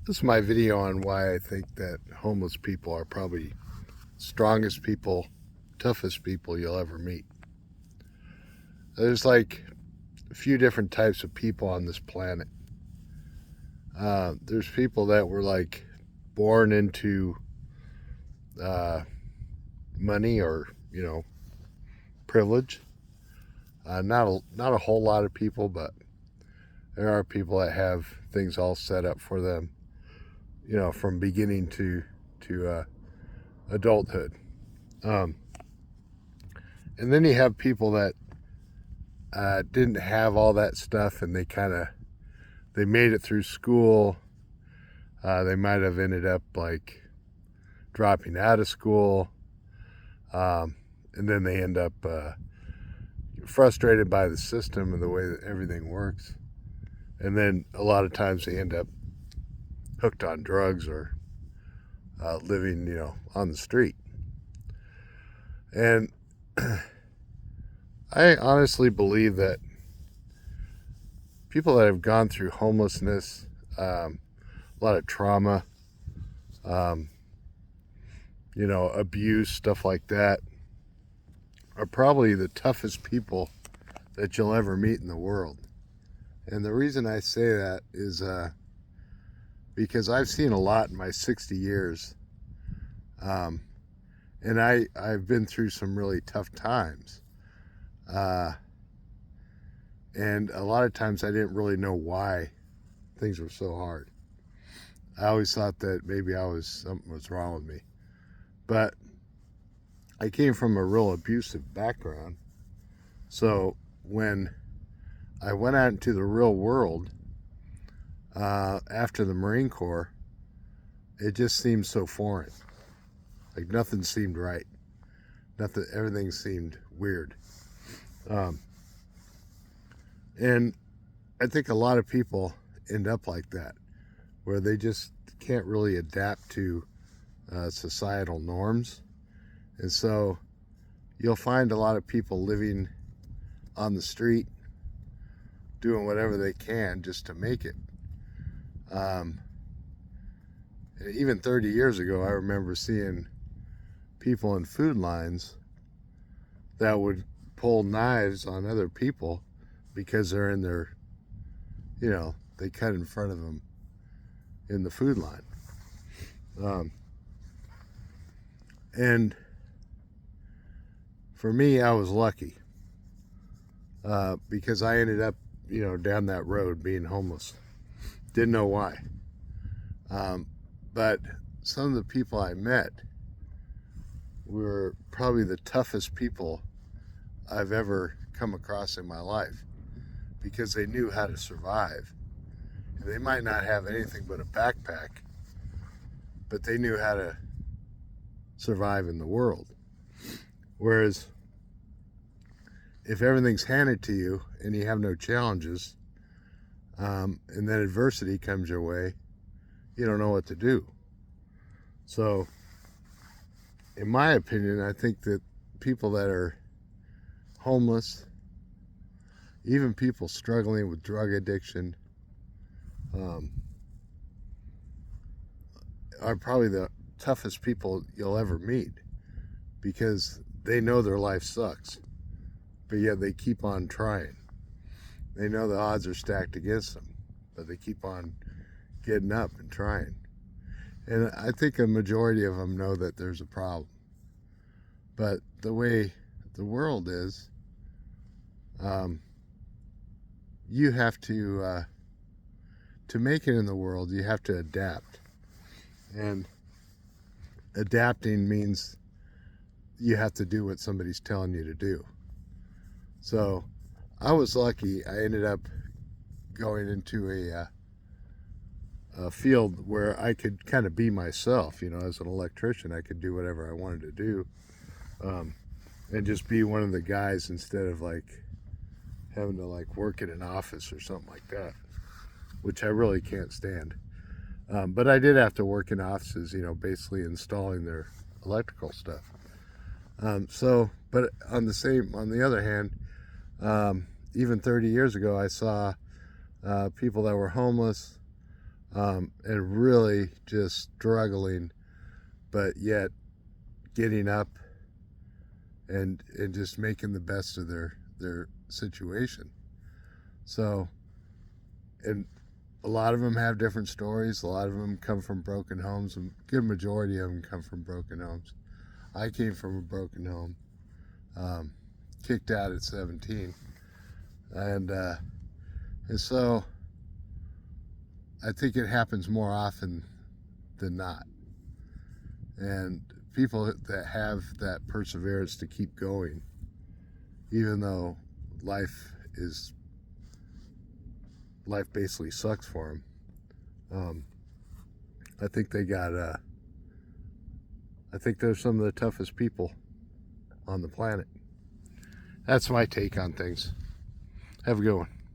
This is my video on why I think that homeless people are probably strongest people, toughest people you'll ever meet. There's like a few different types of people on this planet. There's people that were like born into uh, money or privilege. Not a whole lot of people, but there are people that have things all set up for them. From beginning to adulthood. Um, and then you have people that didn't have all that stuff, and they made it through school. They might have ended up like dropping out of school, and then they end up frustrated by the system and the way that everything works. And then a lot of times they end up hooked on drugs or living, on the street. And I honestly believe that people that have gone through homelessness, a lot of trauma, um, abuse, stuff like that, are probably the toughest people that you'll ever meet in the world. And the reason I say that is because I've seen a lot in my 60 years. Um, and I've been through some really tough times. Uh, and a lot of times I didn't really know why things were so hard. I always thought that maybe something was wrong with me. But I came from a real abusive background. So when I went out into the real world after the Marine Corps, it just seemed so foreign. Like nothing seemed right. Everything seemed weird. Um, and I think a lot of people end up like that, where they just can't really adapt to societal norms. And so you'll find a lot of people living on the street, doing whatever they can just to make it. Um, Even 30 years ago, I remember seeing people in food lines that would pull knives on other people because they're in their, they cut in front of them in the food line. Um, and for me, I was lucky because I ended up, down that road being homeless. Didn't know why. But some of the people I met were probably the toughest people I've ever come across in my life because they knew how to survive. And they might not have anything but a backpack, but they knew how to survive in the world. Whereas if everything's handed to you and you have no challenges, and then adversity comes your way, you don't know what to do. So, in my opinion, I think that people that are homeless, even people struggling with drug addiction, are probably the toughest people you'll ever meet because they know their life sucks, but yet they keep on trying. They know the odds are stacked against them, but they keep on getting up and trying. And I think a majority of them know that there's a problem. But the way the world is, you have to make it in the world, you have to adapt. And adapting means you have to do what somebody's telling you to do. So I was lucky. I ended up going into a field where I could kind of be myself. As an electrician, I could do whatever I wanted to do, and just be one of the guys instead of like having to like work in an office or something like that, which I really can't stand. But I did have to work in offices, basically installing their electrical stuff. But on the other hand, even 30 years ago, I saw people that were homeless, and really just struggling, but yet getting up and just making the best of their situation. So, and a lot of them have different stories. A lot of them come from broken homes. A good majority of them come from broken homes. I came from a broken home, kicked out at 17, and so I think it happens more often than not. And people that have that perseverance to keep going, even though life basically sucks for them. I think they got. I think they're some of the toughest people on the planet. That's my take on things. Have a good one.